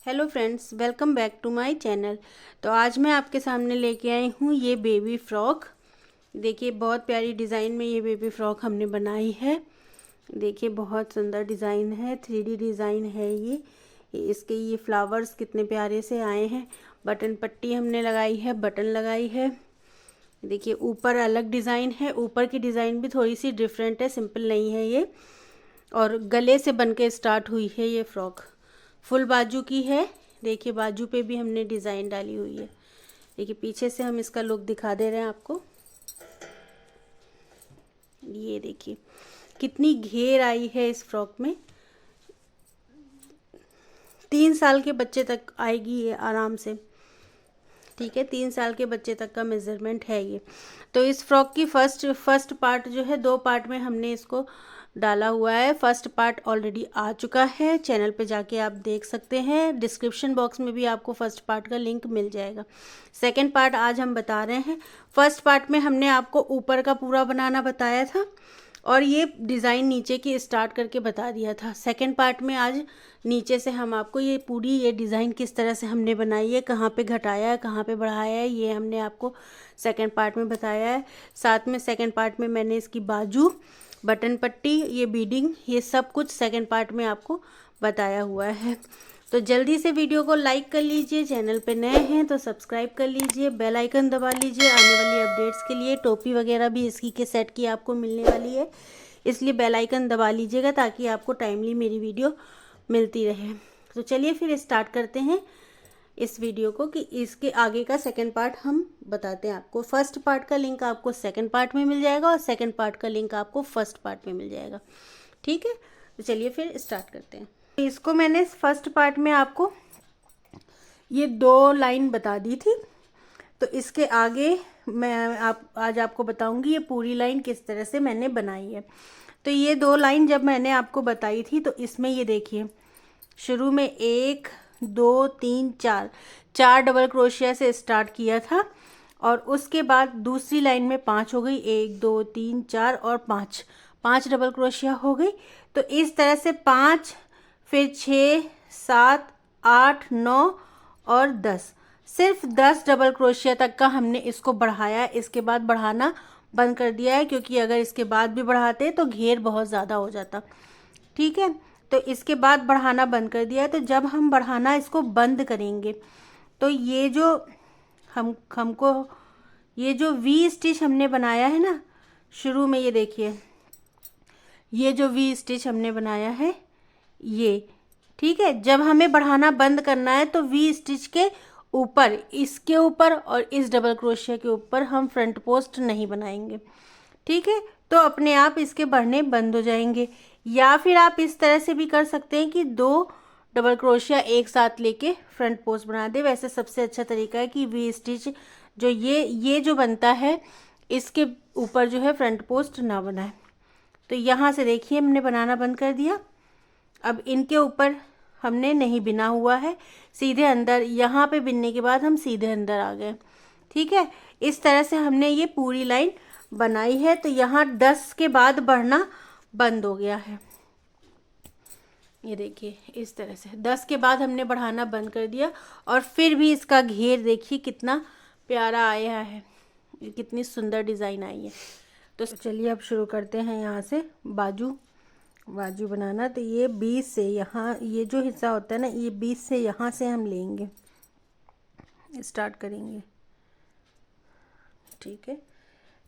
Hello friends, welcome back to my channel. तो आज मैं आपके सामने लेके आई हूँ ये बेबी फ्रॉक। देखिए बहुत प्यारी डिज़ाइन में ये बेबी फ्रॉक हमने बनाई है। देखिए बहुत सुंदर डिज़ाइन है, 3D डिज़ाइन है ये। इसके ये फ्लावर्स कितने प्यारे से आए हैं। बटन पट्टी हमने लगाई है, बटन लगाई है। देखिए ऊपर अलग डिज़ाइन है, ऊपर की डिज़ाइन भी थोड़ी सी डिफरेंट है, सिंपल नहीं है ये। और गले से बन के स्टार्ट हुई है ये फ्रॉक। फुल बाजू की है। देखिए बाजू पे भी हमने डिज़ाइन डाली हुई है। देखिए पीछे से हम इसका लुक दिखा दे रहे हैं आपको। ये देखिए कितनी घेर आई है इस फ्रॉक में। 3 साल के बच्चे तक आएगी ये आराम से। ठीक है, 3 साल के बच्चे तक का मेज़रमेंट है ये। तो इस फ्रॉक की फर्स्ट पार्ट जो है, 2 पार्ट में हमने इसको डाला हुआ है। फर्स्ट पार्ट ऑलरेडी आ चुका है, चैनल पे जाके आप देख सकते हैं। डिस्क्रिप्शन बॉक्स में भी आपको फर्स्ट पार्ट का लिंक मिल जाएगा। सेकंड पार्ट आज हम बता रहे हैं। फर्स्ट पार्ट में हमने आपको ऊपर का पूरा बनाना बताया था और ये डिज़ाइन नीचे की स्टार्ट करके बता दिया था। सेकंड पार्ट में आज नीचे से हम आपको ये पूरी ये डिज़ाइन किस तरह से हमने बनाई है, कहाँ पे घटाया है, कहाँ पे बढ़ाया है, ये हमने आपको सेकंड पार्ट में बताया है। साथ में सेकंड पार्ट में मैंने इसकी बाजू, बटन पट्टी, ये बीडिंग, ये सब कुछ सेकंड पार्ट में आपको बताया हुआ है। तो जल्दी से वीडियो को लाइक कर लीजिए, चैनल पे नए हैं तो सब्सक्राइब कर लीजिए, बेल आइकन दबा लीजिए आने वाली अपडेट्स के लिए। टोपी वगैरह भी इसकी के सेट की आपको मिलने वाली है, इसलिए बेल आइकन दबा लीजिएगा ताकि आपको टाइमली मेरी वीडियो मिलती रहे। तो चलिए फिर स्टार्ट करते हैं इस वीडियो को कि इसके आगे का सेकंड पार्ट हम बताते हैं आपको। फर्स्ट पार्ट का लिंक आपको सेकंड पार्ट में मिल जाएगा और सेकंड पार्ट का लिंक आपको फर्स्ट पार्ट में मिल जाएगा। ठीक है, तो चलिए फिर स्टार्ट करते हैं। इसको मैंने फर्स्ट पार्ट में आपको ये 2 लाइन बता दी थी, तो इसके आगे मैं आज आपको बताऊंगी ये पूरी लाइन किस तरह से मैंने बनाई है। तो ये 2 लाइन जब मैंने आपको बताई थी तो इसमें ये देखिए शुरू में 1 2 3 4 डबल क्रोशिया से स्टार्ट किया था और उसके बाद दूसरी लाइन में 5 हो गई, 1 2 3 4 और 5 डबल क्रोशिया हो गई। तो इस तरह से 5, फिर 6 7 8 9 और 10, सिर्फ 10 डबल क्रोशिया तक का हमने इसको बढ़ाया है। इसके बाद बढ़ाना बंद कर दिया है क्योंकि अगर इसके बाद भी बढ़ाते तो घेर बहुत ज़्यादा हो जाता। ठीक है, तो इसके बाद बढ़ाना बंद कर दिया है। तो जब हम बढ़ाना इसको बंद करेंगे तो ये जो हमको ये जो वी स्टिच हमने बनाया है ना शुरू में, ये देखिए ये जो वी स्टिच हमने बनाया है ये, ठीक है, जब हमें बढ़ाना बंद करना है तो वी स्टिच के ऊपर, इसके ऊपर और इस डबल क्रोशिया के ऊपर हम फ्रंट पोस्ट नहीं बनाएंगे। ठीक है, तो अपने आप इसके बढ़ने बंद हो जाएंगे। या फिर आप इस तरह से भी कर सकते हैं कि 2 डबल क्रोशिया एक साथ लेके फ्रंट पोस्ट बना दे। वैसे सबसे अच्छा तरीका है कि वी स्टिच जो ये जो बनता है इसके ऊपर जो है फ्रंट पोस्ट ना बनाए। तो यहाँ से देखिए हमने बनाना बंद कर दिया। अब इनके ऊपर हमने नहीं बिना हुआ है, सीधे अंदर, यहाँ पे बिनने के बाद हम सीधे अंदर आ गए। ठीक है, इस तरह से हमने ये पूरी लाइन बनाई है। तो यहाँ 10 के बाद बढ़ना बंद हो गया है। ये देखिए इस तरह से 10 के बाद हमने बढ़ाना बंद कर दिया और फिर भी इसका घेर देखिए कितना प्यारा आया है, कितनी सुंदर डिज़ाइन आई है। तो चलिए अब शुरू करते हैं यहाँ से बाजू बनाना। तो ये 20 से यहाँ, ये जो हिस्सा होता है ना, ये 20 से यहाँ से हम लेंगे, स्टार्ट करेंगे। ठीक है,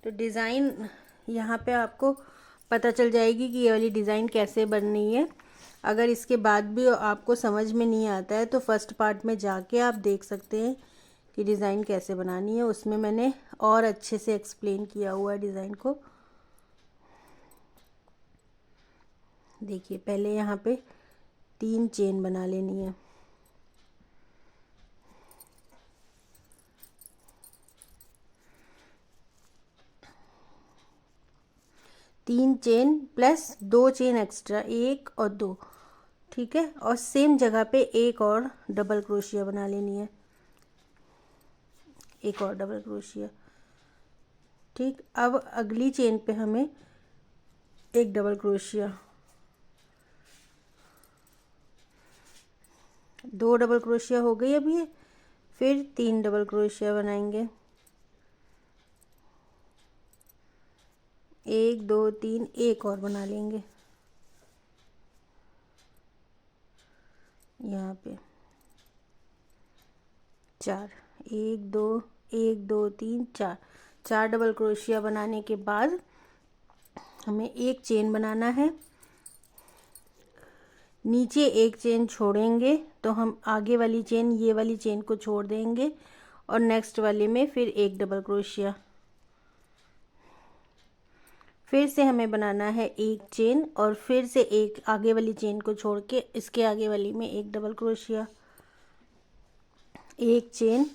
तो डिज़ाइन यहाँ पे आपको पता चल जाएगी कि ये वाली डिज़ाइन कैसे बननी है। अगर इसके बाद भी आपको समझ में नहीं आता है तो फर्स्ट पार्ट में जाके आप देख सकते हैं कि डिज़ाइन कैसे बनानी है। उसमें मैंने और अच्छे से एक्सप्लेन किया हुआ है डिज़ाइन को। देखिए पहले यहाँ पे 3 चेन बना लेनी है। तीन चेन प्लस 2 चेन एक्स्ट्रा, 1 और 2। ठीक है, और सेम जगह पे एक और डबल क्रोशिया बना लेनी है, एक और डबल क्रोशिया। ठीक, अब अगली चेन पे हमें एक डबल क्रोशिया 2 डबल क्रोशिया हो गई अब ये। फिर 3 डबल क्रोशिया बनाएंगे, 1 2 3, एक और बना लेंगे यहाँ पे 4, 1 2 1 2 3 4। 4 डबल क्रोशिया बनाने के बाद हमें एक चेन बनाना है, नीचे एक चेन छोड़ेंगे तो हम आगे वाली चेन, ये वाली चेन को छोड़ देंगे और नेक्स्ट वाले में फिर एक डबल क्रोशिया। फिर से हमें बनाना है एक चेन और फिर से एक आगे वाली चेन को छोड़ के इसके आगे वाली में एक डबल क्रोशिया, एक चेन,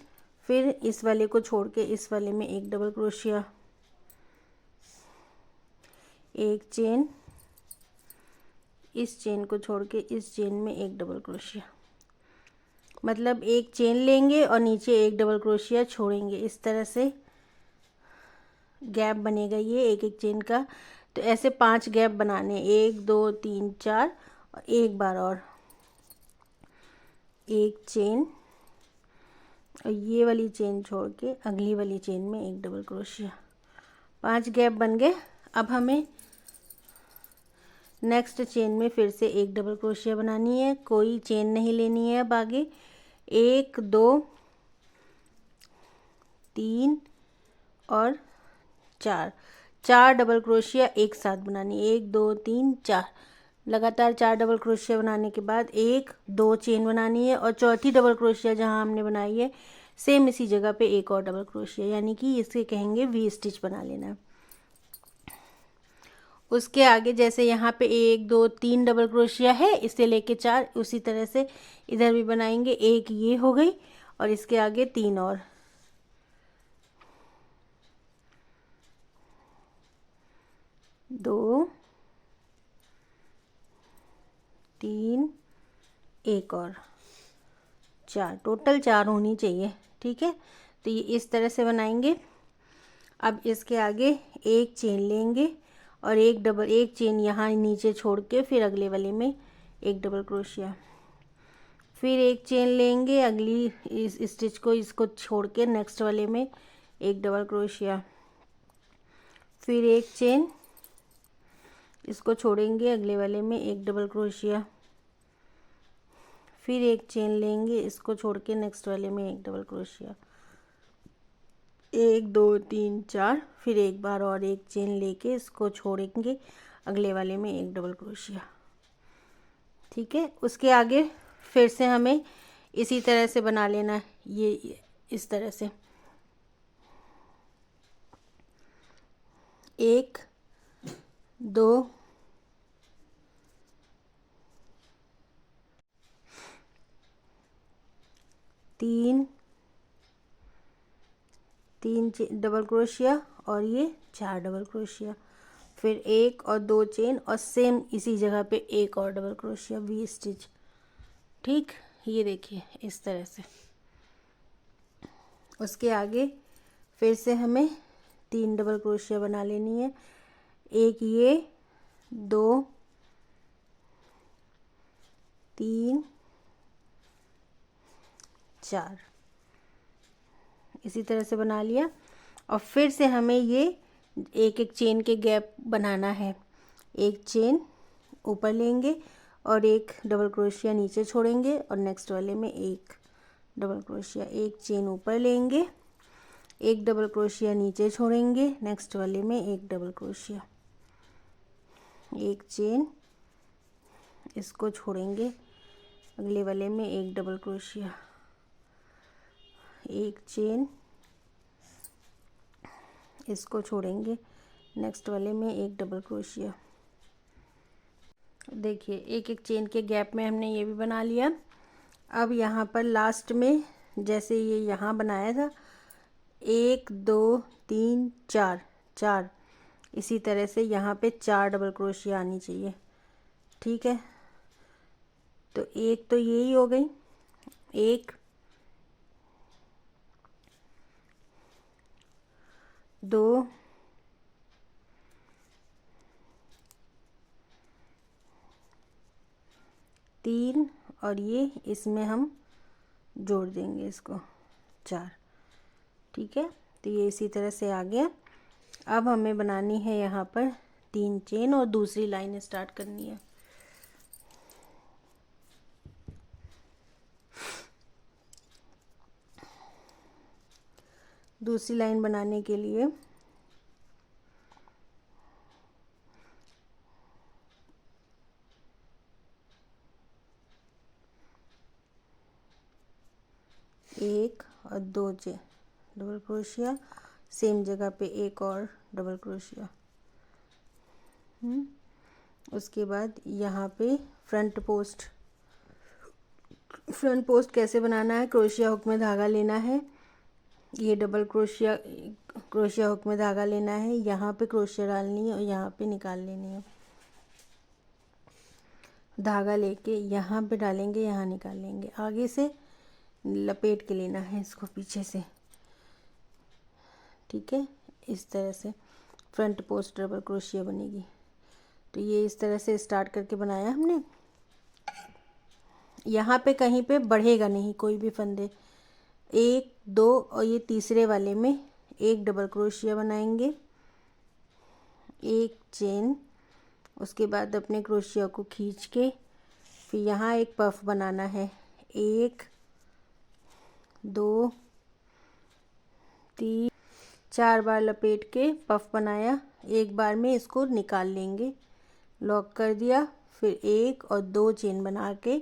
फिर इस वाले को छोड़ के इस वाले में एक डबल क्रोशिया, एक चेन, इस चेन को छोड़ के इस चेन में एक डबल क्रोशिया। मतलब एक चेन लेंगे और नीचे एक डबल क्रोशिया छोड़ेंगे, इस तरह से गैप बनेगा ये एक एक चेन का। तो ऐसे 5 गैप बनाने, 1 2 3 4 और एक बार और एक चेन और ये वाली चेन छोड़ के अगली वाली चेन में एक डबल क्रोशिया। 5 गैप बन गए। अब हमें नेक्स्ट चेन में फिर से एक डबल क्रोशिया बनानी है, कोई चेन नहीं लेनी है अब आगे। 1 2 3 और 4, 4 डबल क्रोशिया एक साथ बनानी, 1 2 3 4। लगातार 4 डबल क्रोशिया बनाने के बाद 1 2 चेन बनानी है और चौथी डबल क्रोशिया जहाँ हमने बनाई है सेम इसी जगह पे एक और डबल क्रोशिया, यानी कि इसे कहेंगे वी स्टिच बना लेना है। उसके आगे जैसे यहाँ पे 1 2 3 डबल क्रोशिया है, इससे लेके 4, उसी तरह से इधर भी बनाएंगे। एक ये हो गई और इसके आगे 3 और, 2 3, एक और 4, टोटल 4 होनी चाहिए। ठीक है, तो ये इस तरह से बनाएंगे। अब इसके आगे एक चेन लेंगे और एक चेन यहाँ नीचे छोड़ के फिर अगले वाले में एक डबल क्रोशिया, फिर एक चेन लेंगे अगली इस स्टिच को, इसको छोड़ के नेक्स्ट वाले में एक डबल क्रोशिया, फिर एक चेन, इसको छोड़ेंगे अगले वाले में एक डबल क्रोशिया, फिर एक चेन लेंगे, इसको छोड़ के नेक्स्ट वाले में एक डबल क्रोशिया, 1 2 3 4, फिर एक बार और एक चेन लेके इसको छोड़ेंगे अगले वाले में एक डबल क्रोशिया। ठीक है, उसके आगे फिर से हमें इसी तरह से बना लेना है, ये इस तरह से 1 2 3 डबल क्रोशिया और ये 4 डबल क्रोशिया, फिर 1 और 2 चेन और सेम इसी जगह पे एक और डबल क्रोशिया, वी स्टिच। ठीक, ये देखिए इस तरह से। उसके आगे फिर से हमें 3 डबल क्रोशिया बना लेनी है, एक ये, 2 3 4, इसी तरह से बना लिया। और फिर से हमें ये एक एक चेन के गैप बनाना है, एक चेन ऊपर लेंगे और एक डबल क्रोशिया नीचे छोड़ेंगे और नेक्स्ट वाले में एक डबल क्रोशिया, एक चेन ऊपर लेंगे, एक डबल क्रोशिया नीचे छोड़ेंगे, नेक्स्ट वाले में एक डबल क्रोशिया, एक चेन, इसको छोड़ेंगे अगले वाले में एक डबल क्रोशिया, एक चेन, इसको छोड़ेंगे नेक्स्ट वाले में एक डबल क्रोशिया। देखिए एक एक चेन के गैप में हमने ये भी बना लिया। अब यहाँ पर लास्ट में जैसे ये यहाँ बनाया था 1 2 3 4 4, इसी तरह से यहाँ पे 4 डबल क्रोशिया आनी चाहिए। ठीक है, तो एक तो यही हो गई, 1 2 3 और ये इसमें हम जोड़ देंगे इसको 4। ठीक है, तो ये इसी तरह से आ गया। अब हमें बनानी है यहाँ पर 3 चेन और दूसरी लाइन स्टार्ट करनी है। दूसरी लाइन बनाने के लिए एक और 2 चेन डबल क्रोशिया, सेम जगह पे एक और डबल क्रोशिया। उसके बाद यहाँ पे फ्रंट पोस्ट कैसे बनाना है, क्रोशिया हुक में धागा लेना है, ये डबल क्रोशिया हुक में धागा लेना है, यहाँ पे क्रोशिया डालनी है और यहाँ पे निकाल लेनी है। धागा लेके यहाँ पे डालेंगे, यहाँ निकाल लेंगे, आगे से लपेट के लेना है इसको पीछे से। ठीक है, इस तरह से फ्रंट पोस्ट डबल क्रोशिया बनेगी। तो ये इस तरह से स्टार्ट करके बनाया हमने। यहाँ पे कहीं पे बढ़ेगा नहीं कोई भी फंदे। 1 2 और ये तीसरे वाले में एक डबल क्रोशिया बनाएंगे, एक चेन, उसके बाद अपने क्रोशिया को खींच के फिर यहाँ एक पफ बनाना है। 1 2 3 4 बार लपेट के पफ बनाया, एक बार में इसको निकाल लेंगे, लॉक कर दिया। फिर 1 और 2 चेन बना के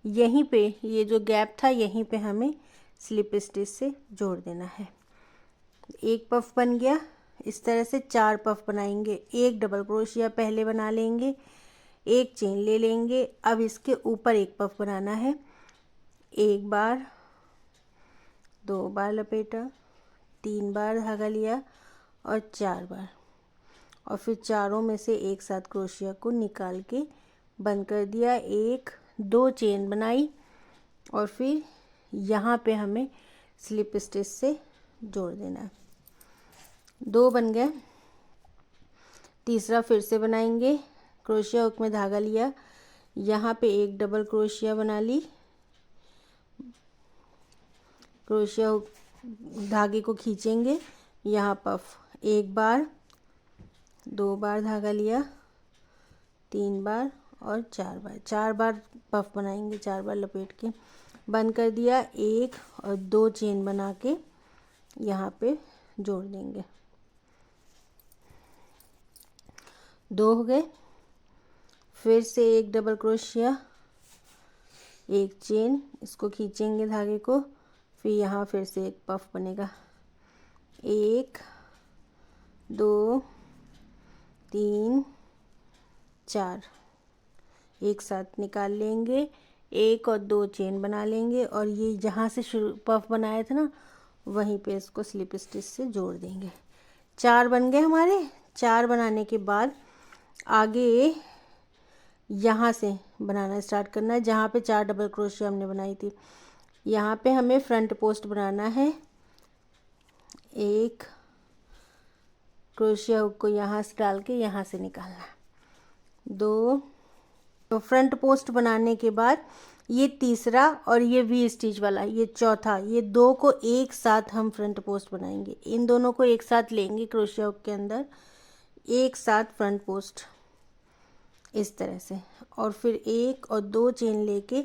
यहीं पे ये जो गैप था यहीं पे हमें स्लिप स्टिच से जोड़ देना है। एक पफ बन गया। इस तरह से 4 पफ बनाएंगे। एक डबल क्रोशिया पहले बना लेंगे, एक चेन ले लेंगे। अब इसके ऊपर एक पफ बनाना है। 1 बार, 2 बार लपेटा, 3 बार धागा लिया और 4 बार, और फिर चारों में से एक साथ क्रोशिया को निकाल के बंद कर दिया। 1 2 चेन बनाई और फिर यहाँ पे हमें स्लिप स्टिच से जोड़ देना है। 2 बन गए। तीसरा फिर से बनाएंगे। क्रोशिया हुक में धागा लिया, यहाँ पे एक डबल क्रोशिया बना ली, क्रोशिया हुक धागे को खींचेंगे, यहाँ पफ 1 बार, 2 बार धागा लिया, 3 बार और 4 बार। 4 बार पफ बनाएंगे, 4 बार लपेट के बंद कर दिया। 1 और 2 चेन बना के यहाँ पे जोड़ देंगे। 2 हो गए। फिर से एक डबल क्रोशिया, एक चेन, इसको खींचेंगे धागे को, फिर यहाँ फिर से एक पफ बनेगा। 1 2 3 4 एक साथ निकाल लेंगे। 1 और 2 चेन बना लेंगे और ये जहाँ से शुरू पफ बनाए थे ना वहीं पे इसको स्लिप स्टिच से जोड़ देंगे। 4 बन गए हमारे। 4 बनाने के बाद आगे यहाँ से बनाना स्टार्ट करना है, जहाँ पे 4 डबल क्रोशिया हमने बनाई थी। यहाँ पे हमें फ्रंट पोस्ट बनाना है। एक क्रोशिया हुक को यहाँ से डाल के यहाँ से निकालना है। 2 तो फ्रंट पोस्ट बनाने के बाद ये तीसरा और ये वी स्टिच वाला ये चौथा, ये 2 को एक साथ हम फ्रंट पोस्ट बनाएंगे। इन दोनों को एक साथ लेंगे क्रोशिया हुक के अंदर, एक साथ फ्रंट पोस्ट इस तरह से, और फिर 1 और 2 चेन लेके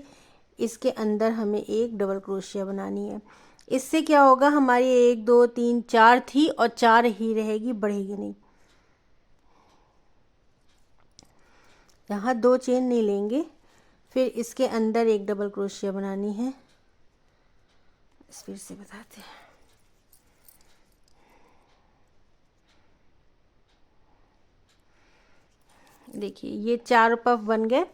इसके अंदर हमें एक डबल क्रोशिया बनानी है। इससे क्या होगा, हमारी 1 2 3 4 थी और 4 ही रहेगी, बढ़ेगी नहीं। यहाँ 2 चेन नहीं लेंगे, फिर इसके अंदर एक डबल क्रोशिया बनानी है। फिर से बताते हैं। देखिए ये 4 पफ बन गए।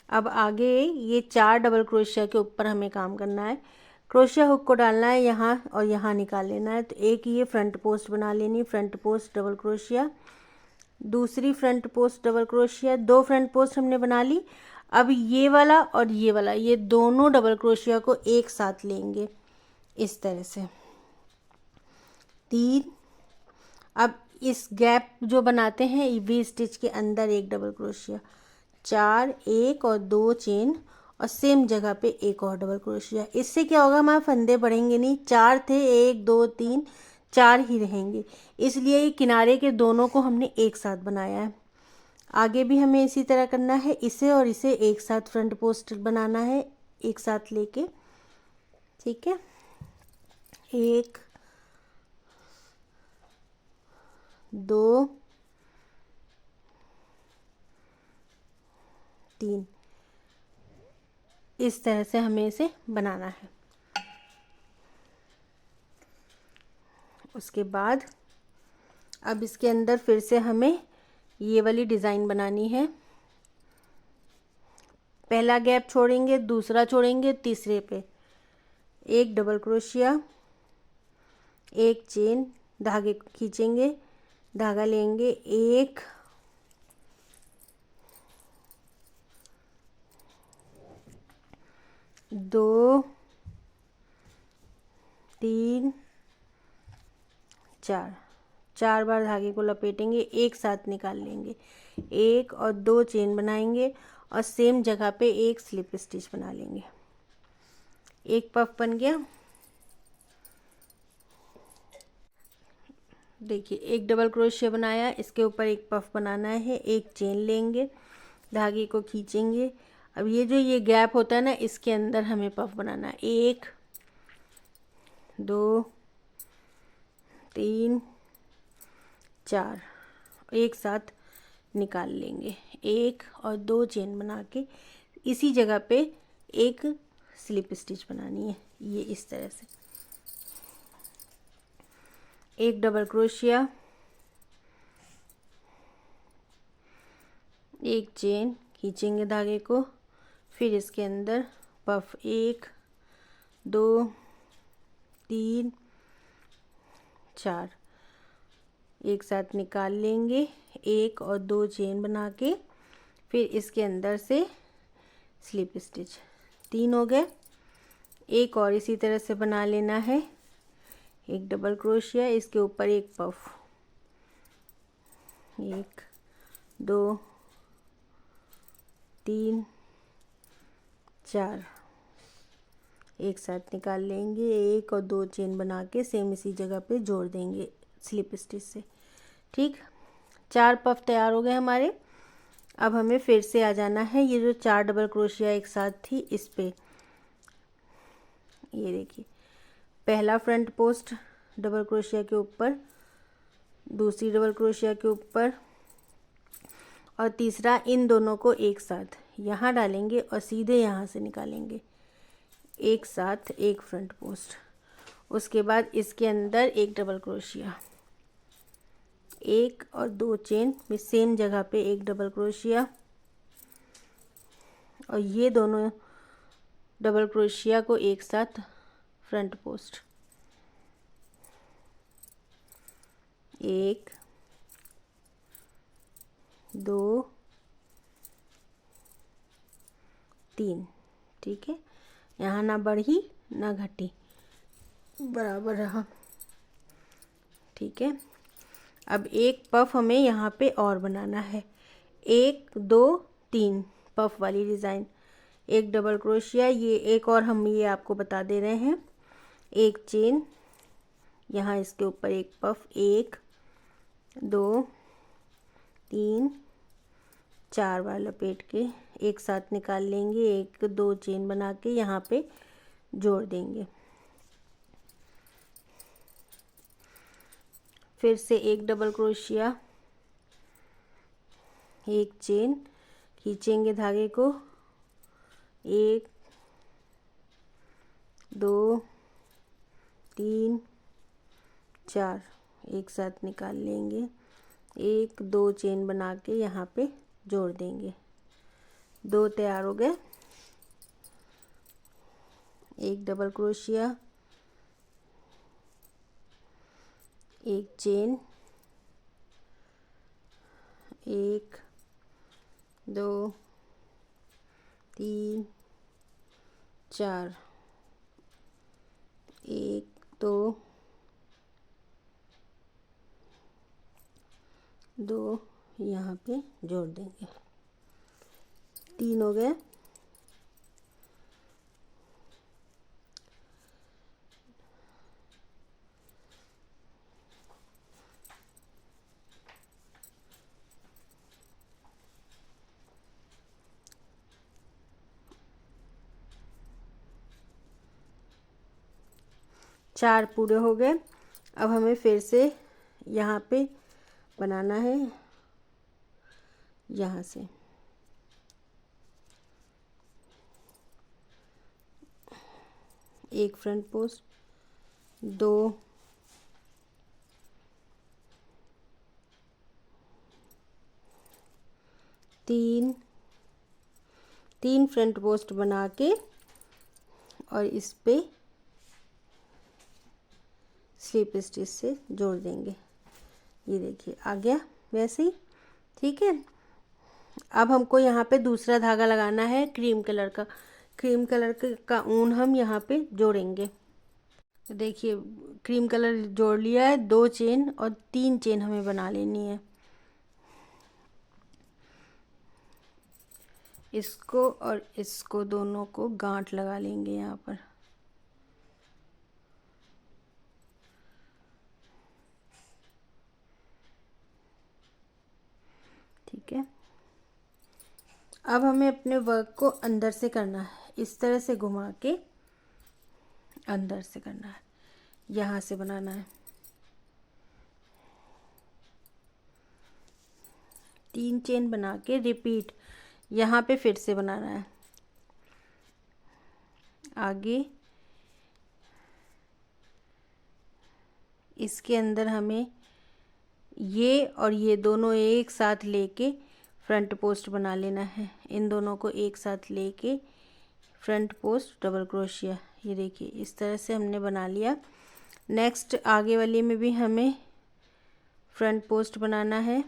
अब आगे ये 4 डबल क्रोशिया के ऊपर हमें काम करना है। क्रोशिया हुक को डालना है यहाँ और यहाँ निकाल लेना है। तो एक ये फ्रंट पोस्ट बना लेनी, फ्रंट पोस्ट डबल क्रोशिया, दूसरी front post double crochet, 2 front post हमने बना ली। अब ये वाला और ये वाला, ये दोनों डबल क्रोशिया को एक साथ लेंगे इस तरह से। 3 अब इस गैप जो बनाते हैं वी स्टिच के अंदर एक डबल क्रोशिया, 4 1 और 2 चेन, और सेम जगह पे एक और डबल क्रोशिया। इससे क्या होगा, हमारे फंदे बढ़ेंगे नहीं, 4 थे, 1 2 3 4 ही रहेंगे, इसलिए ये किनारे के दोनों को हमने एक साथ बनाया है। आगे भी हमें इसी तरह करना है, इसे और इसे एक साथ फ्रंट पोस्ट बनाना है, एक साथ लेके, ठीक है। 1 2 3, इस तरह से हमें इसे बनाना है। उसके बाद अब इसके अंदर फिर से हमें ये वाली डिज़ाइन बनानी है। पहला गैप छोड़ेंगे, दूसरा छोड़ेंगे, तीसरे पे एक डबल क्रोशिया, एक चेन, धागे को खींचेंगे, धागा लेंगे, 1 2 3 4, 4 बार धागे को लपेटेंगे, एक साथ निकाल लेंगे, 1 और 2 चेन बनाएंगे और सेम जगह पे एक स्लिप स्टिच बना लेंगे। एक पफ बन गया। देखिए एक डबल क्रोशिया बनाया, इसके ऊपर एक पफ बनाना है, एक चेन लेंगे, धागे को खींचेंगे। अब ये गैप होता है ना, इसके अंदर हमें पफ बनाना है, 1 2 3 4, एक साथ निकाल लेंगे, 1 और 2 चेन बना के इसी जगह पे एक स्लिप स्टिच बनानी है, ये इस तरह से। एक डबल क्रोशिया, एक चेन, खींचेंगे धागे को, फिर इसके अंदर पफ 1 2 3 4, एक साथ निकाल लेंगे, 1 और 2 चेन बना के फिर इसके अंदर से स्लिप स्टिच, 3 हो गए। एक और इसी तरह से बना लेना है, एक डबल क्रोशिया, इसके ऊपर एक पफ, 1 2 3 4, एक साथ निकाल लेंगे, 1 और 2 चेन बना के सेम इसी जगह पे जोड़ देंगे स्लिप स्टिच से, ठीक। 4 पफ तैयार हो गए हमारे। अब हमें फिर से आ जाना है, ये जो 4 डबल क्रोशिया एक साथ थी इस पे, ये देखिए पहला फ्रंट पोस्ट डबल क्रोशिया के ऊपर, दूसरी डबल क्रोशिया के ऊपर और तीसरा, इन दोनों को एक साथ यहाँ डालेंगे और सीधे यहाँ से निकालेंगे, एक साथ एक फ्रंट पोस्ट। उसके बाद इसके अंदर एक डबल क्रोशिया, 1 और 2 चेन में सेम जगह पे एक डबल क्रोशिया और ये दोनों डबल क्रोशिया को एक साथ फ्रंट पोस्ट, 1 2 3, ठीक है। यहाँ ना बढ़ी ना घटी, बराबर रहा, ठीक है। अब एक पफ हमें यहाँ पे और बनाना है, 1 2 3 पफ वाली डिज़ाइन, एक डबल क्रोशिया, ये एक और हम ये आपको बता दे रहे हैं, एक चेन, यहाँ इसके ऊपर एक पफ, 1 2 3 4 बार लपेट के एक साथ निकाल लेंगे, 1 2 चेन बना के यहाँ पे जोड़ देंगे, फिर से एक डबल क्रोशिया, एक चेन, खींचेंगे धागे को, 1 2 3 4, एक साथ निकाल लेंगे, 1 2 चेन बना के यहाँ पे जोड़ देंगे, 2 तैयार हो गए। एक डबल क्रोशिया, एक चेन, 1 2 3 4, 1 2 2 यहाँ पे जोड़ देंगे, 3 हो गए। 4 पूरे हो गए। अब हमें फिर से यहाँ पे बनाना है, यहाँ से एक फ्रंट पोस्ट, 2 3 फ्रंट पोस्ट बना के और इस पे स्लिप स्टिच से जोड़ देंगे। ये देखिए आ गया वैसे ही, ठीक है। अब हमको यहाँ पे दूसरा धागा लगाना है क्रीम कलर का। क्रीम कलर का ऊन हम यहाँ पे जोड़ेंगे। तो देखिए क्रीम कलर जोड़ लिया है, 2 चेन और 3 चेन हमें बना लेनी है। इसको और इसको दोनों को गांठ लगा लेंगे यहाँ पर। ठीक है। अब हमें अपने वर्क को अंदर से करना है, इस तरह से घुमा के अंदर से करना है, यहाँ से बनाना है। 3 चेन बना के रिपीट यहाँ पे फिर से बनाना है। आगे इसके अंदर हमें ये और ये दोनों एक साथ लेके फ्रंट पोस्ट बना लेना है। इन दोनों को एक साथ लेके फ्रंट पोस्ट डबल क्रोशिया, ये देखिए इस तरह से हमने बना लिया। नेक्स्ट आगे वाले में भी हमें फ्रंट पोस्ट बनाना है।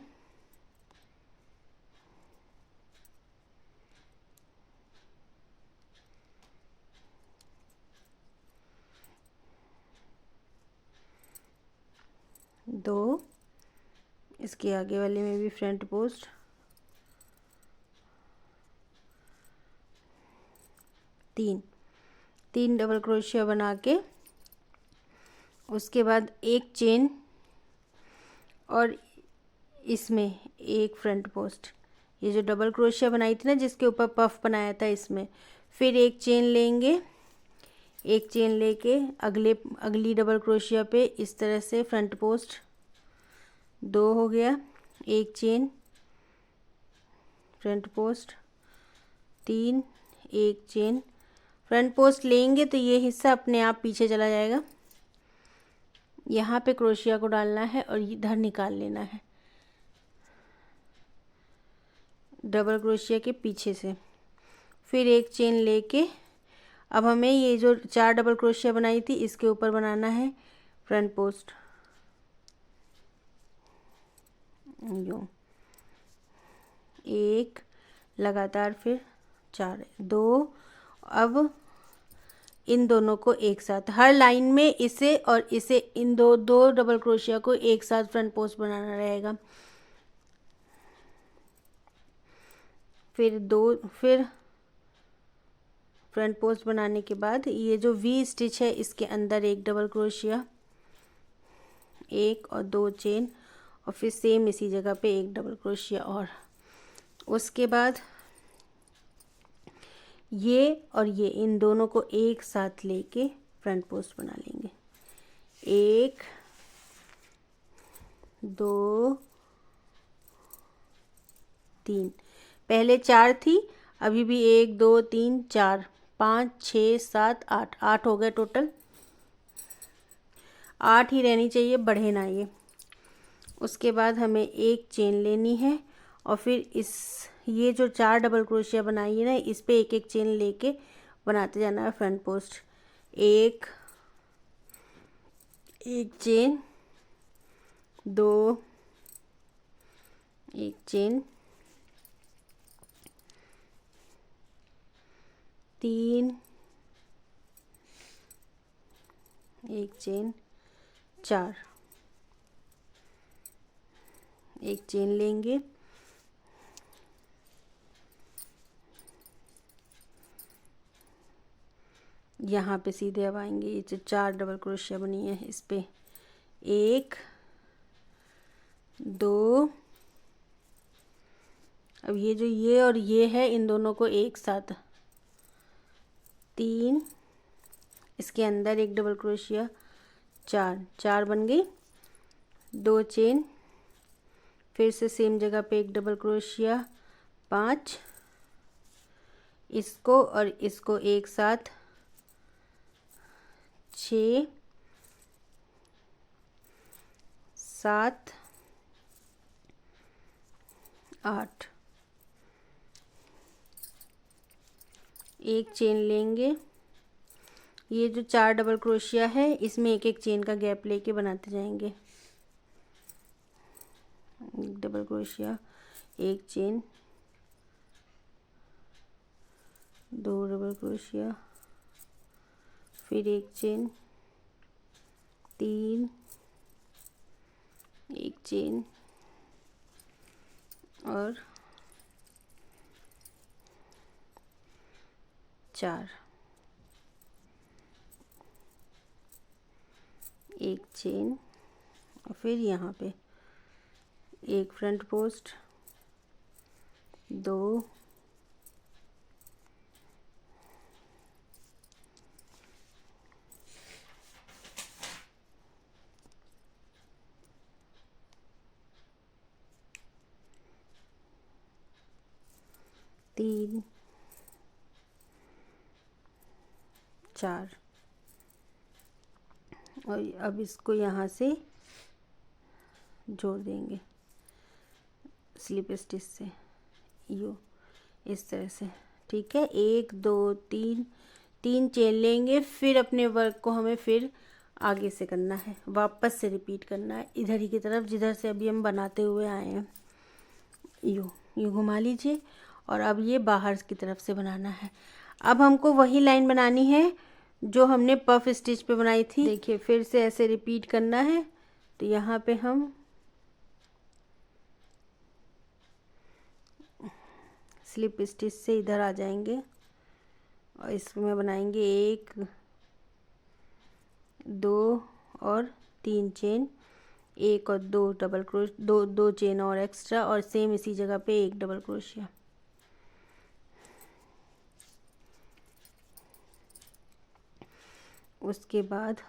दो, इसके आगे वाले में भी फ्रंट पोस्ट, 3 डबल क्रोशिया बना के उसके बाद एक चेन और इसमें एक फ्रंट पोस्ट, ये जो डबल क्रोशिया बनाई थी ना जिसके ऊपर पफ बनाया था, इसमें फिर एक चेन लेंगे। एक चेन लेके अगली डबल क्रोशिया पे इस तरह से फ्रंट पोस्ट, 2 हो गया, एक चेन फ्रंट पोस्ट, 3 एक चेन फ्रंट पोस्ट लेंगे तो ये हिस्सा अपने आप पीछे चला जाएगा। यहाँ पे क्रोशिया को डालना है और इधर निकाल लेना है डबल क्रोशिया के पीछे से। फिर एक चेन लेके अब हमें ये जो 4 डबल क्रोशिया बनाई थी इसके ऊपर बनाना है फ्रंट पोस्ट, यूँ एक लगातार, फिर 4, 2। अब इन दोनों को एक साथ हर लाइन में इसे और इसे, इन दो डबल क्रोशिया को एक साथ फ्रंट पोस्ट बनाना रहेगा। फिर फ्रंट पोस्ट बनाने के बाद ये जो वी स्टिच है इसके अंदर एक डबल क्रोशिया, 1 और 2 चेन और फिर सेम इसी जगह पे एक डबल क्रोशिया। और उसके बाद ये और ये इन दोनों को एक साथ लेके फ्रंट पोस्ट बना लेंगे। 1 2 3, पहले 4 थी, अभी भी 1 2 3 4 5 6 7 8 हो गए टोटल। 8 ही रहनी चाहिए, बढ़े ना ये। उसके बाद हमें एक चेन लेनी है और फिर ये जो 4 डबल क्रोशिया बनाई है ना इस पे एक एक चेन लेके बनाते जाना है फ्रंट पोस्ट। एक चेन, 2 एक चेन, 3 एक चेन, 4 एक चेन लेंगे, यहाँ पे सीधे अब आएंगे। ये जो 4 डबल क्रोशिया बनी है इस पे 1 2, अब ये जो ये और ये है इन दोनों को एक साथ, 3 इसके अंदर एक डबल क्रोशिया, 4, 4 बन गई, 2 चेन, फिर से सेम जगह पे एक डबल क्रोशिया, 5, इसको और इसको एक साथ 6, 7, 8, एक चेन लेंगे। ये जो 4 डबल क्रोशिया है इसमें एक एक चेन का गैप लेके बनाते जाएंगे। एक डबल क्रोशिया, एक चेन, 2 डबल क्रोशिया, फिर एक चेन, 3, एक चेन और 4, एक चेन और फिर यहाँ पे एक फ्रंट पोस्ट, 2, 3, 4 और अब इसको यहाँ से जोड़ देंगे स्लिप स्टिच से, यूँ इस तरह से। ठीक है, 1 2 3, 3 चेन लेंगे, फिर अपने वर्क को हमें फिर आगे से करना है, वापस से रिपीट करना है इधर ही की तरफ जिधर से अभी हम बनाते हुए आए हैं। यूँ घुमा लीजिए और अब ये बाहर की तरफ से बनाना है। अब हमको वही लाइन बनानी है जो हमने पफ स्टिच पे बनाई थी। देखिए फिर से ऐसे रिपीट करना है। तो यहाँ पे हम स्लिप स्टिच से इधर आ जाएंगे और इसमें बनाएंगे 1 2 और 3 चेन, 1 और 2 डबल क्रोश, 2 चेन और एक्स्ट्रा और सेम इसी जगह पे 1 डबल क्रोशिया। उसके बाद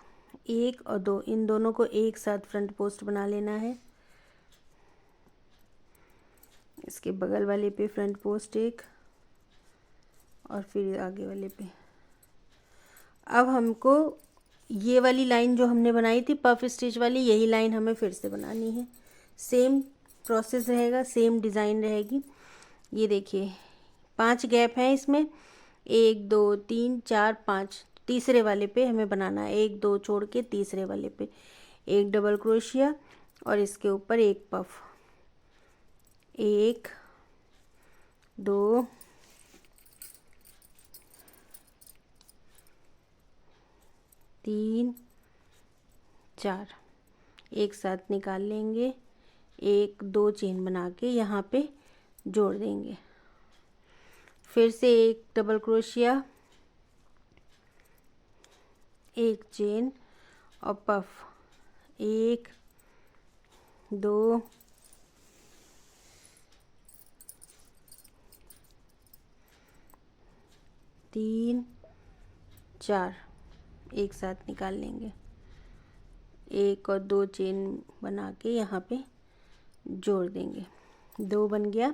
1 और 2 इन दोनों को एक साथ फ्रंट पोस्ट बना लेना है। इसके बगल वाले पे फ्रंट पोस्ट 1 और फिर आगे वाले पे। अब हमको ये वाली लाइन जो हमने बनाई थी पफ स्टिच वाली, यही लाइन हमें फिर से बनानी है। सेम प्रोसेस रहेगा, सेम डिज़ाइन रहेगी। ये देखिए 5 गैप हैं इसमें, 1 2 3 4 5। तीसरे वाले पे हमें बनाना है, 1 2 छोड़ के तीसरे वाले पे 1 डबल क्रोशिया और इसके ऊपर 1 पफ, 1 2 3 4 एक साथ निकाल लेंगे, 1 2 चेन बना के यहाँ पे जोड़ देंगे। फिर से 1 डबल क्रोशिया, 1 चेन और पफ, 1 2 3 4 एक साथ निकाल लेंगे, 1 और 2 चेन बना के यहाँ पे जोड़ देंगे। 2 बन गया।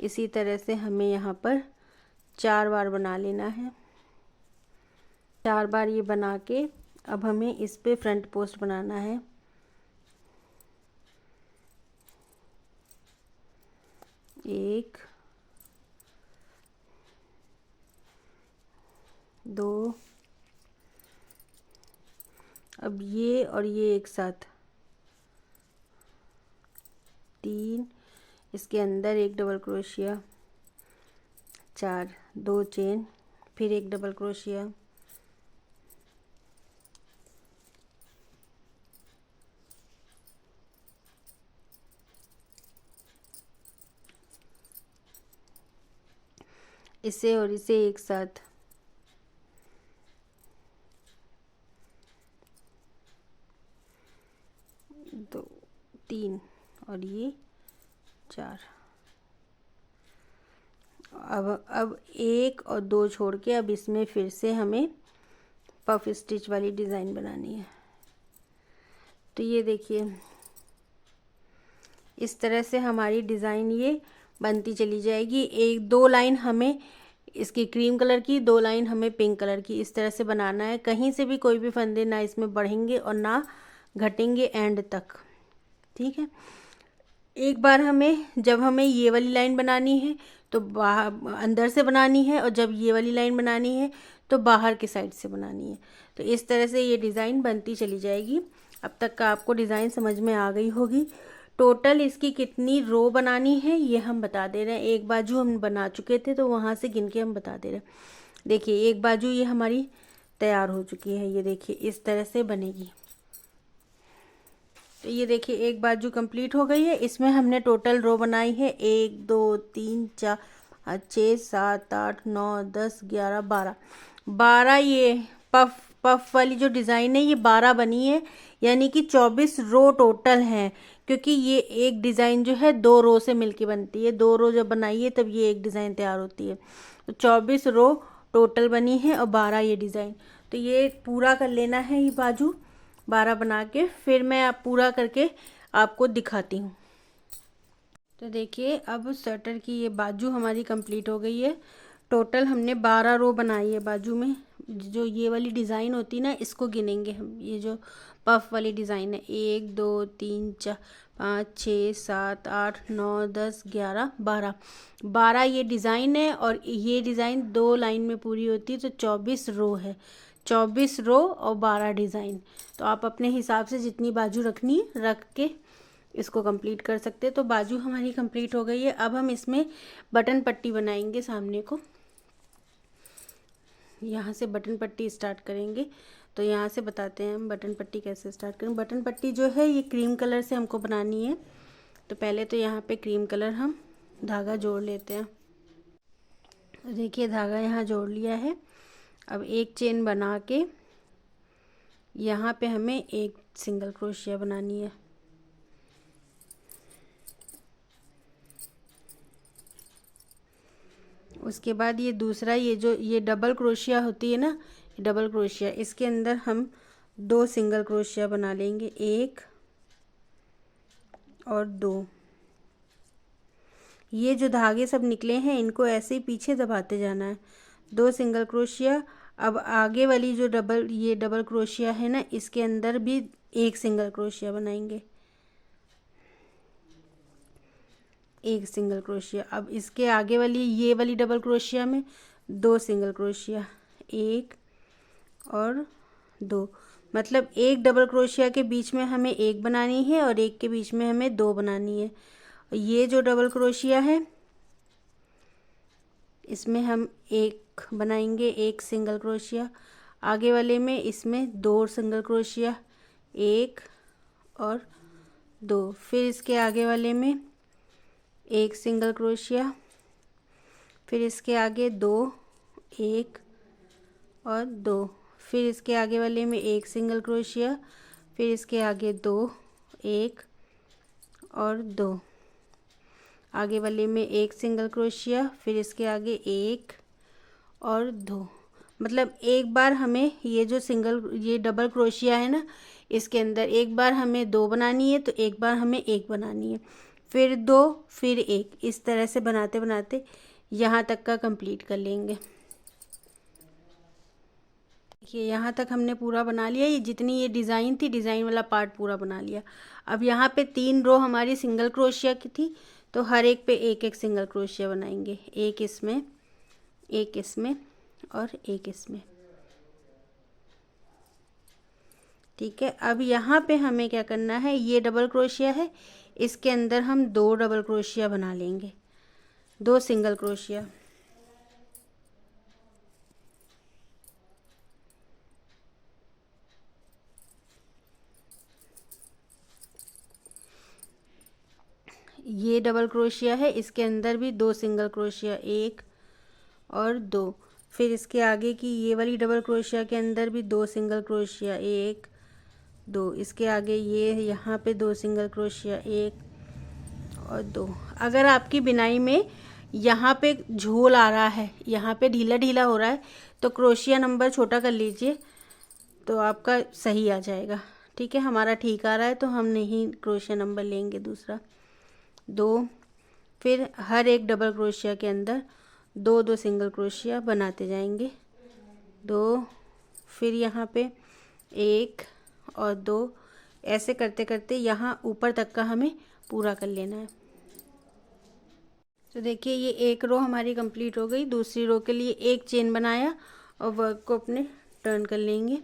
इसी तरह से हमें यहाँ पर 4 बार बना लेना है। 4 बार ये बना के अब हमें इस पे फ्रंट पोस्ट बनाना है। 1 2, अब ये और ये एक साथ 3, इसके अंदर 1 डबल क्रोशिया, 4 2 चेन, फिर 1 डबल क्रोशिया, इसे और इसे एक साथ 2 3 और ये 4। अब 1 और 2 छोड़ के अब इसमें फिर से हमें पफ स्टिच वाली डिज़ाइन बनानी है। तो ये देखिए इस तरह से हमारी डिज़ाइन ये बनती चली जाएगी। एक दो लाइन हमें इसकी क्रीम कलर की, दो लाइन हमें पिंक कलर की, इस तरह से बनाना है। कहीं से भी कोई भी फंदे ना इसमें बढ़ेंगे और ना घटेंगे एंड तक, ठीक है। एक बार हमें जब हमें ये वाली लाइन बनानी है तो बाहर अंदर से बनानी है, और जब ये वाली लाइन बनानी है तो बाहर की साइड से बनानी है। तो इस तरह से ये डिज़ाइन बनती चली जाएगी। अब तक का आपको डिज़ाइन समझ में आ गई होगी। टोटल इसकी कितनी रो बनानी है ये हम बता दे रहे हैं। एक बाजू हम बना चुके थे तो वहाँ से गिन के हम बता दे रहे हैं। देखिए एक बाजू ये हमारी तैयार हो चुकी है, ये देखिए इस तरह से बनेगी। तो ये देखिए एक बाजू कंप्लीट हो गई है। इसमें हमने टोटल रो बनाई है 1 2 3 4 5 6 7 8 9 10 11 12 ये पफ वाली जो डिज़ाइन है ये 12 बनी है, यानी कि 24 रो टोटल हैं। क्योंकि ये एक डिज़ाइन जो है 2 रो से मिलके बनती है, 2 रो जब बनाइए तब ये एक डिज़ाइन तैयार होती है। तो 24 रो टोटल बनी है और 12 ये डिज़ाइन। तो ये पूरा कर लेना है ये बाजू 12 बना के, फिर मैं आप पूरा करके आपको दिखाती हूँ। तो देखिए अब स्वेटर की ये बाजू हमारी कंप्लीट हो गई है। टोटल हमने 12 रो बनाई है बाजू में। जो ये वाली डिज़ाइन होती है ना इसको गिनेंगे हम। ये जो पफ वाली डिज़ाइन है 1 2 3 4 5 6 7 8 9 10 11 12 ये डिज़ाइन है, और ये डिज़ाइन 2 लाइन में पूरी होती है। तो 24 रो है, 24 रो और 12 डिज़ाइन। तो आप अपने हिसाब से जितनी बाजू रखनी है रख के इसको कंप्लीट कर सकते हैं। तो बाजू हमारी कंप्लीट हो गई है। अब हम इसमें बटन पट्टी बनाएंगे सामने को। यहाँ से बटन पट्टी स्टार्ट करेंगे। तो यहाँ से बताते हैं हम बटन पट्टी कैसे स्टार्ट करें। बटन पट्टी जो है ये क्रीम कलर से हमको बनानी है। तो पहले तो यहाँ पे क्रीम कलर हम धागा जोड़ लेते हैं। देखिए धागा यहाँ जोड़ लिया है। अब एक चेन बना के यहाँ पे हमें एक सिंगल क्रोशिया बनानी है। उसके बाद ये दूसरा ये डबल क्रोशिया होती है ना, डबल क्रोशिया, इसके अंदर हम 2 सिंगल क्रोशिया बना लेंगे, 1 और 2। ये जो धागे सब निकले हैं इनको ऐसे ही पीछे दबाते जाना है। 2 सिंगल क्रोशिया। अब आगे वाली जो डबल क्रोशिया है ना इसके अंदर भी 1 सिंगल क्रोशिया बनाएंगे, 1 सिंगल क्रोशिया। अब इसके आगे वाली ये वाली डबल क्रोशिया में 2 सिंगल क्रोशिया, 1 और 2। मतलब एक डबल क्रोशिया के बीच में हमें 1 बनानी है और एक के बीच में हमें 2 बनानी है। ये जो डबल क्रोशिया है इसमें हम 1 बनाएंगे, 1 सिंगल क्रोशिया। आगे वाले में इसमें 2 सिंगल क्रोशिया, 1 और 2। फिर इसके आगे वाले में 1 सिंगल क्रोशिया, फिर इसके आगे 2, 1 और 2। फिर इसके आगे वाले में 1 सिंगल क्रोशिया, फिर इसके आगे 2, 1 और 2। आगे वाले में 1 सिंगल क्रोशिया, फिर इसके आगे 1 और 2। मतलब एक बार हमें ये डबल क्रोशिया है ना इसके अंदर एक बार हमें 2 बनानी है, तो एक बार हमें 1 बनानी है, फिर 2, फिर 1। इस तरह से बनाते बनाते यहाँ तक का कंप्लीट कर लेंगे। देखिए यहाँ तक हमने पूरा बना लिया। ये जितनी ये डिज़ाइन थी, डिज़ाइन वाला पार्ट पूरा बना लिया। अब यहाँ पे 3 रो हमारी सिंगल क्रोशिया की थी, तो हर एक पे 1-1 सिंगल क्रोशिया बनाएंगे। एक इसमें, एक इसमें और एक इसमें, ठीक है। अब यहाँ पे हमें क्या करना है, ये डबल क्रोशिया है, इसके अंदर हम 2 डबल क्रोशिया बना लेंगे, 2 सिंगल क्रोशिया। ये डबल क्रोशिया है, इसके अंदर भी 2 सिंगल क्रोशिया, 1 और 2। फिर इसके आगे की ये वाली डबल क्रोशिया के अंदर भी 2 सिंगल क्रोशिया, 1 2। इसके आगे ये यहाँ पे 2 सिंगल क्रोशिया, 1 और 2। अगर आपकी बिनाई में यहाँ पे झोल आ रहा है, यहाँ पे ढीला ढीला हो रहा है, तो क्रोशिया नंबर छोटा कर लीजिए तो आपका सही आ जाएगा, ठीक है, हमारा ठीक आ रहा है तो हम नहीं क्रोशिया नंबर लेंगे दूसरा 2। फिर हर एक डबल क्रोशिया के अंदर 2 सिंगल क्रोशिया बनाते जाएंगे 2, फिर यहाँ पे 1 और 2, ऐसे करते करते यहाँ ऊपर तक का हमें पूरा कर लेना है। तो देखिए ये एक रो हमारी कंप्लीट हो गई। दूसरी रो के लिए एक चेन बनाया और वर्क को अपने टर्न कर लेंगे।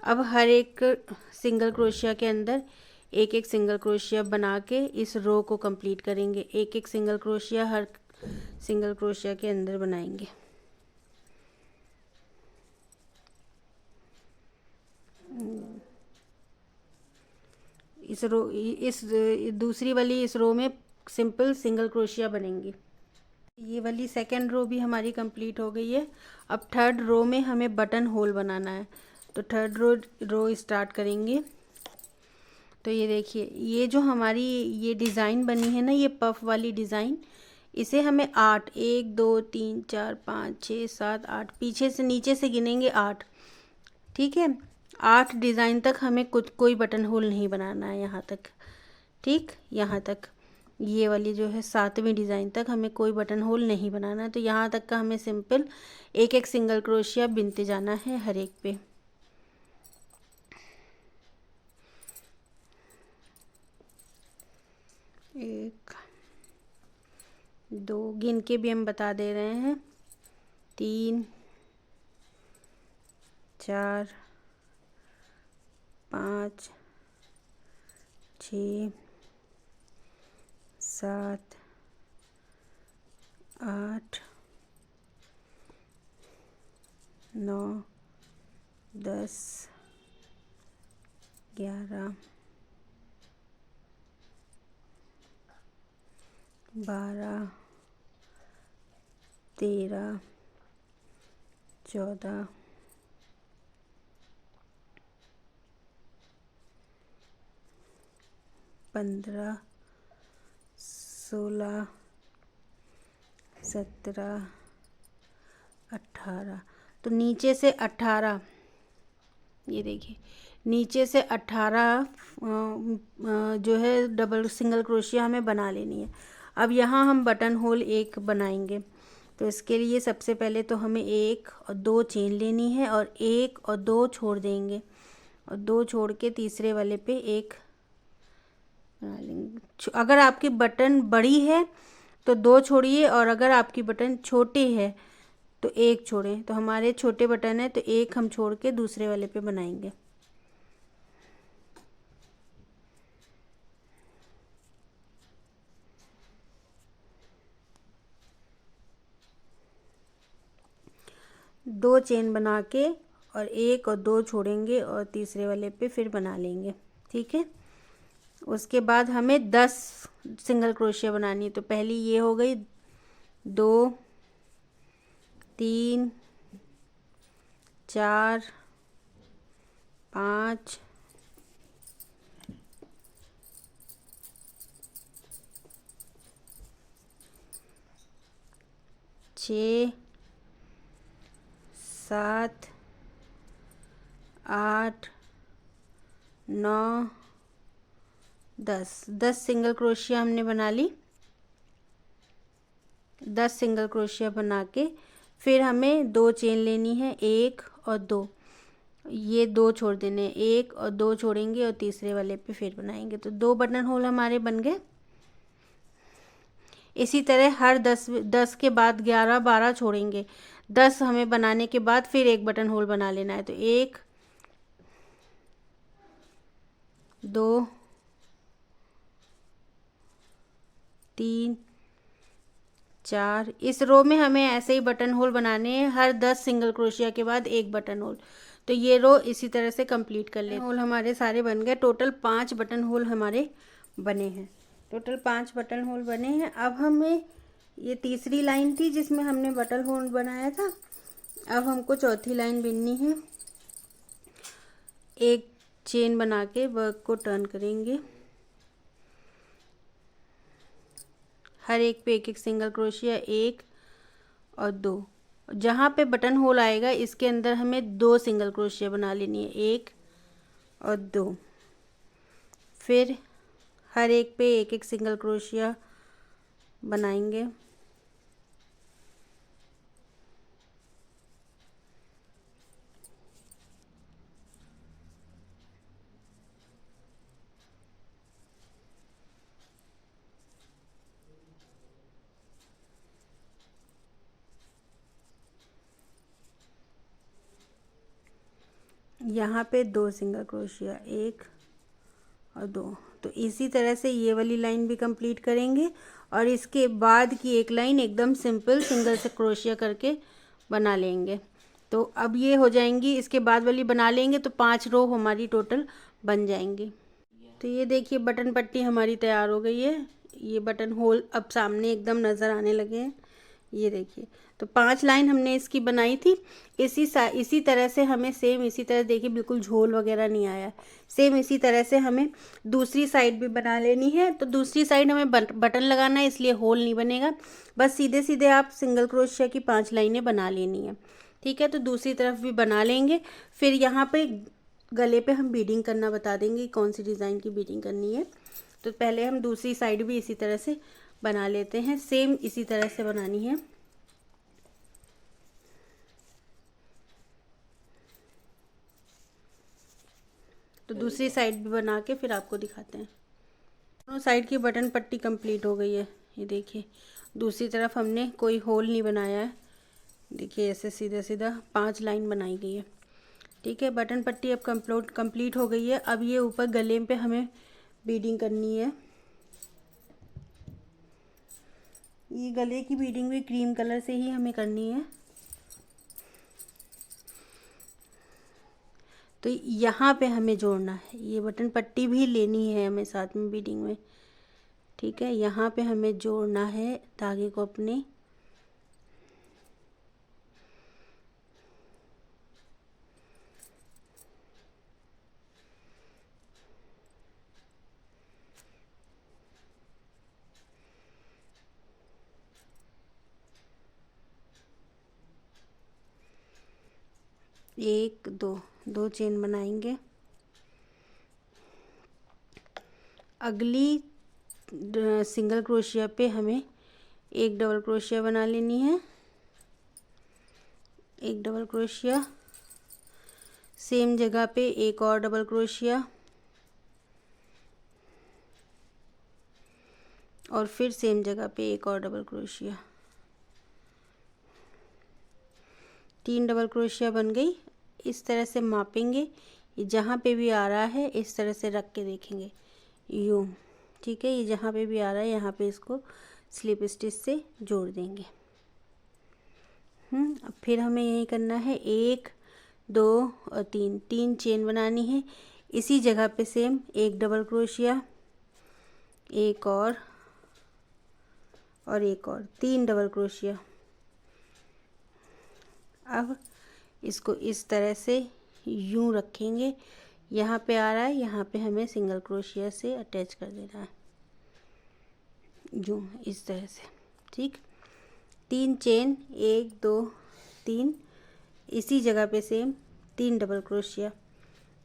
अब हर एक सिंगल क्रोशिया के अंदर एक एक सिंगल क्रोशिया बना के इस रो को कंप्लीट करेंगे। एक एक सिंगल क्रोशिया हर सिंगल क्रोशिया के अंदर बनाएंगे। इस दूसरी वाली इस रो में सिंपल सिंगल क्रोशिया बनेंगी। ये वाली सेकेंड रो भी हमारी कंप्लीट हो गई है। अब थर्ड रो में हमें बटन होल बनाना है, तो थर्ड रो स्टार्ट करेंगे। तो ये देखिए ये जो हमारी ये डिज़ाइन बनी है ना, ये पफ वाली डिज़ाइन, इसे हमें 8 1 2 3 4 5 6 7 8 पीछे से नीचे से गिनेंगे 8। ठीक है, 8 डिज़ाइन तक हमें कोई बटन होल नहीं बनाना है यहाँ तक। ठीक, यहाँ तक ये वाली जो है 7वीं डिज़ाइन तक हमें कोई बटन होल नहीं बनाना है। तो यहाँ तक का हमें सिंपल एक एक सिंगल क्रोशिया बिनते जाना है हर एक पे। एक 2 गिन के भी हम बता दे रहे हैं, 3 4 5 6 7 8 9 10 11 12 13 14 15 16 17 18। तो नीचे से 18, ये देखिए नीचे से 18 जो है डबल सिंगल क्रोशिया हमें बना लेनी है। अब यहाँ हम बटन होल एक बनाएंगे, तो इसके लिए सबसे पहले तो हमें 1 और 2 चेन लेनी है और 1 और 2 छोड़ देंगे और 2 छोड़ के तीसरे वाले पे एक बना लेंगे। अगर आपकी बटन बड़ी है तो 2 छोड़िए और अगर आपकी बटन छोटी है तो 1 छोड़ें। तो हमारे छोटे बटन है तो 1 हम छोड़ के दूसरे वाले पे बनाएंगे। दो चेन बना के और 1 और 2 छोड़ेंगे और तीसरे वाले पे फिर बना लेंगे। ठीक है, उसके बाद हमें 10 सिंगल क्रोशिया बनानी है। तो पहली ये हो गई, 2 3 4 5 6 7 8 9 10 सिंगल क्रोशिया हमने बना ली। 10 सिंगल क्रोशिया बना के फिर हमें 2 चेन लेनी है, 1 और 2, ये 2 छोड़ देने, 1 और 2 छोड़ेंगे और तीसरे वाले पे फिर बनाएंगे। तो 2 बटन होल हमारे बन गए। इसी तरह हर 10 के बाद 11 12 छोड़ेंगे। 10 हमें बनाने के बाद फिर एक बटन होल बना लेना है। तो 1 2 3 4। इस रो में हमें ऐसे ही बटन होल बनाने हैं, हर 10 सिंगल क्रोशिया के बाद एक बटन होल। तो ये रो इसी तरह से कंप्लीट कर ले। होल हमारे सारे बन गए। टोटल 5 बटन होल हमारे बने हैं। टोटल 5 बटन होल बने हैं। अब हमें ये तीसरी लाइन थी जिसमें हमने बटन होल बनाया था। अब हमको चौथी लाइन बिननी है। एक चेन बना के वर्क को टर्न करेंगे, हर एक पे एक एक सिंगल क्रोशिया, 1 और 2। जहाँ पे बटन होल आएगा इसके अंदर हमें 2 सिंगल क्रोशिया बना लेनी है, 1 और 2। फिर हर एक पे एक एक सिंगल क्रोशिया बनाएंगे। यहाँ पे 2 सिंगल क्रोशिया, 1 और 2। तो इसी तरह से ये वाली लाइन भी कंप्लीट करेंगे और इसके बाद की एक लाइन एकदम सिंपल सिंगल से क्रोशिया करके बना लेंगे। तो अब ये हो जाएंगी, इसके बाद वाली बना लेंगे तो 5 रो हमारी टोटल बन जाएंगी। तो ये देखिए बटन पट्टी हमारी तैयार हो गई है। ये बटन होल अब सामने एकदम नज़र आने लगे हैं। ये देखिए, तो 5 लाइन हमने इसकी बनाई थी। इसी तरह से हमें सेम इसी तरह, देखिए बिल्कुल झोल वगैरह नहीं आया। सेम इसी तरह से हमें दूसरी साइड भी बना लेनी है। तो दूसरी साइड हमें बटन लगाना है, इसलिए होल नहीं बनेगा। बस सीधे सीधे आप सिंगल क्रोशिया की 5 लाइनें बना लेनी है। ठीक है, तो दूसरी तरफ भी बना लेंगे। फिर यहाँ पे गले पे हम बीडिंग करना बता देंगे, कौन सी डिज़ाइन की बीडिंग करनी है। तो पहले हम दूसरी साइड भी इसी तरह से बना लेते हैं। सेम इसी तरह से बनानी है। तो दूसरी साइड भी बना के फिर आपको दिखाते हैं। दोनों साइड की बटन पट्टी कंप्लीट हो गई है। ये देखिए, दूसरी तरफ हमने कोई होल नहीं बनाया है। देखिए ऐसे सीधा सीधा 5 लाइन बनाई गई है। ठीक है, बटन पट्टी अब कंप्लीट हो गई है। अब ये ऊपर गले पे हमें बीडिंग करनी है। ये गले की बीडिंग भी क्रीम कलर से ही हमें करनी है। तो यहाँ पे हमें जोड़ना है, ये बटन पट्टी भी लेनी है हमें साथ में बीडिंग में। ठीक है, यहाँ पे हमें जोड़ना है धागे को अपने। एक दो चेन बनाएंगे। अगली सिंगल क्रोशिया पे हमें एक डबल क्रोशिया बना लेनी है। एक डबल क्रोशिया, सेम जगह पे एक और डबल क्रोशिया, और फिर सेम जगह पे एक और डबल क्रोशिया। 3 डबल क्रोशिया बन गई। इस तरह से मापेंगे, ये जहाँ पे भी आ रहा है इस तरह से रख के देखेंगे यूँ। ठीक है, ये जहाँ पे भी आ रहा है यहाँ पे इसको स्लिप स्टिच से जोड़ देंगे। अब फिर हमें यही करना है, 1 2 और 3 चेन बनानी है। इसी जगह पे सेम एक डबल क्रोशिया, एक और एक और 3 डबल क्रोशिया। अब इसको इस तरह से यूं रखेंगे, यहाँ पे आ रहा है, यहाँ पे हमें सिंगल क्रोशिया से अटैच कर देना है यूं, इस तरह से। ठीक, 3 चेन, 1 2 3, इसी जगह पे same 3 double crochet,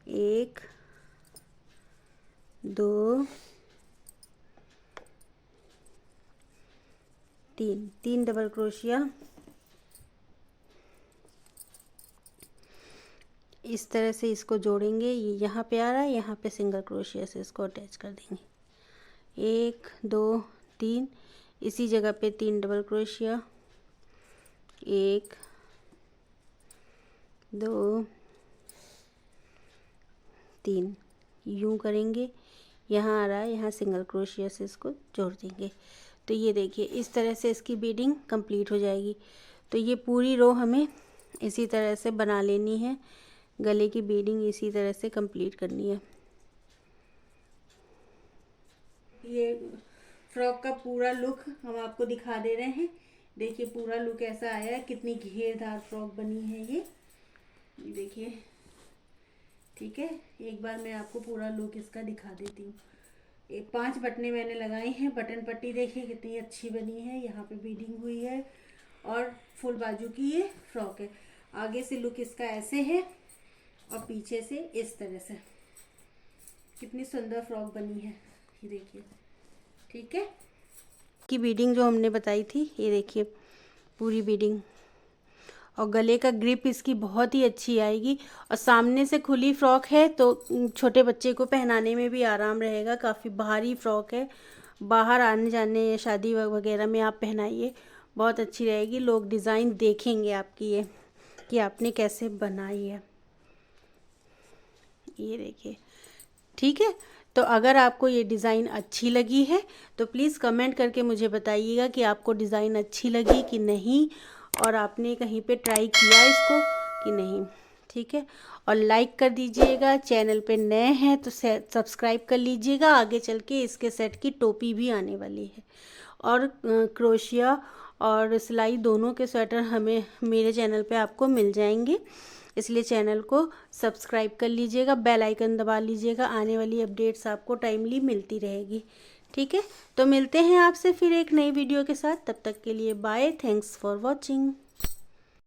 1 2 3 double crochet. इस तरह से इसको जोड़ेंगे, ये यहाँ पे आ रहा है, यहाँ पे सिंगल क्रोशिया से इसको अटैच कर देंगे। 1 2 3, इसी जगह पे 3 डबल क्रोशिया, 1 2 3, यूं करेंगे। यहाँ आ रहा है, यहाँ सिंगल क्रोशिया से इसको जोड़ देंगे। तो ये देखिए, इस तरह से इसकी बीडिंग कंप्लीट हो जाएगी। तो ये पूरी रो हमें इसी तरह से बना लेनी है। गले की बीडिंग इसी तरह से कंप्लीट करनी है। ये फ्रॉक का पूरा लुक हम आपको दिखा दे रहे हैं। देखिए पूरा लुक ऐसा आया है, कितनी घेरदार फ्रॉक बनी है ये देखिए। ठीक है, एक बार मैं आपको पूरा लुक इसका दिखा देती हूँ। 5 बटने मैंने लगाई हैं। बटन पट्टी देखिए कितनी अच्छी बनी है, यहाँ पे बीडिंग हुई है और फुल बाजू की ये फ्रॉक है। आगे से लुक इसका ऐसे है और पीछे से इस तरह से। कितनी सुंदर फ्रॉक बनी है, ये देखिए। ठीक है, की बीडिंग जो हमने बताई थी, ये देखिए पूरी बीडिंग, और गले का ग्रिप इसकी बहुत ही अच्छी आएगी। और सामने से खुली फ्रॉक है तो छोटे बच्चे को पहनाने में भी आराम रहेगा। काफ़ी भारी फ्रॉक है, बाहर आने जाने या शादी वगैरह में आप पहनाइए, बहुत अच्छी रहेगी। लोग डिज़ाइन देखेंगे आपकी ये कि आपने कैसे बनाई है, ये देखिए। ठीक है, तो अगर आपको ये डिज़ाइन अच्छी लगी है तो प्लीज़ कमेंट करके मुझे बताइएगा कि आपको डिज़ाइन अच्छी लगी कि नहीं, और आपने कहीं पे ट्राई किया इसको कि नहीं। ठीक है, और लाइक कर दीजिएगा। चैनल पे नए हैं तो सब्सक्राइब कर लीजिएगा। आगे चल के इसके सेट की टोपी भी आने वाली है, और क्रोशिया और सिलाई दोनों के स्वेटर हमें मेरे चैनल पे आपको मिल जाएंगे, इसलिए चैनल को सब्सक्राइब कर लीजिएगा, बेल आइकन दबा लीजिएगा। आने वाली अपडेट्स आपको टाइमली मिलती रहेगी। ठीक है, तो मिलते हैं आपसे फिर एक नई वीडियो के साथ। तब तक के लिए बाय, थैंक्स फॉर वॉचिंग।